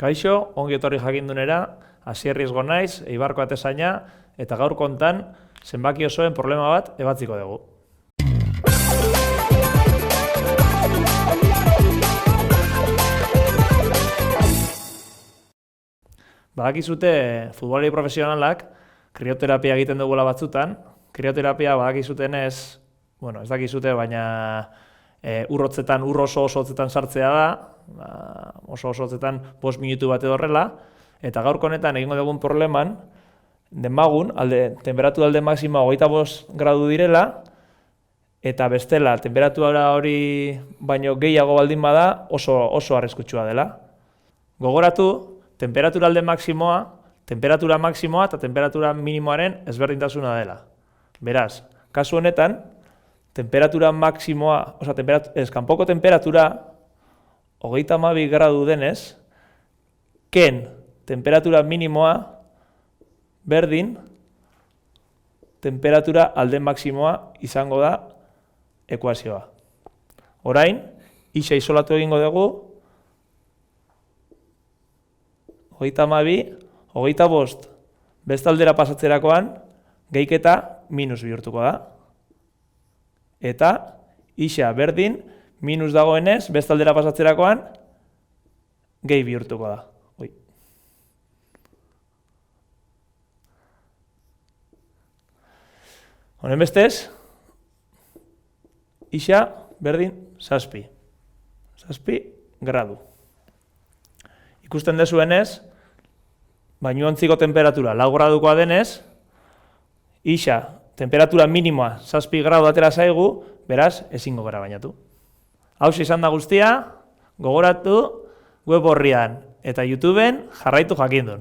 Kaixo, ongi etorri jakindunera, Asier Riesgo naiz, Eibarko atezaina, eta gaur kontan zenbaki osoen problema bat ebatziko dugu. Badakizute futbolari profesionalak krioterapia egiten dugula batzutan. Krioterapia badakizutenez, ez dakizute, baina ur oso hotzetan sartzea da, oso hotzetan 5 minutu bat edo horrela, eta gaurko honetan egingo dugun probleman, demagun, temperatura alde maksimoa 25 gradu direla, eta bestela, temperatura hori baino gehiago baldin bada oso arriskutsua dela. Gogoratu, temperatura alde maksimoa, temperatura maksimoa eta temperatura minimoaren ezberdintasuna dela. Beraz, kasu honetan, temperatura maksimoa, kanpoko temperatura 32 gradu denez, ken temperatura minimoa berdin temperatura alde maksimoa izango da ekuazioa. Orain, isa isolatu egingo dugu, 32, 25 bestaldera pasatzerakoan, gehiketa minus bihurtuko da. Eta isa berdin, minus dagoenez, bestaldera pasatzerakoan, gehi bihurtuko da. Honen bestez, isa berdin 7. 7 gradu. Ikusten dezuenez, bainuontziko temperatura 4 gradukoa denez, isa temperatura minimoa 7 gradu atera zaigu, beraz, ezingo gara bainatu. Hau izan da guztia, gogoratu web orrian eta YouTubeen jarraitu jakindun.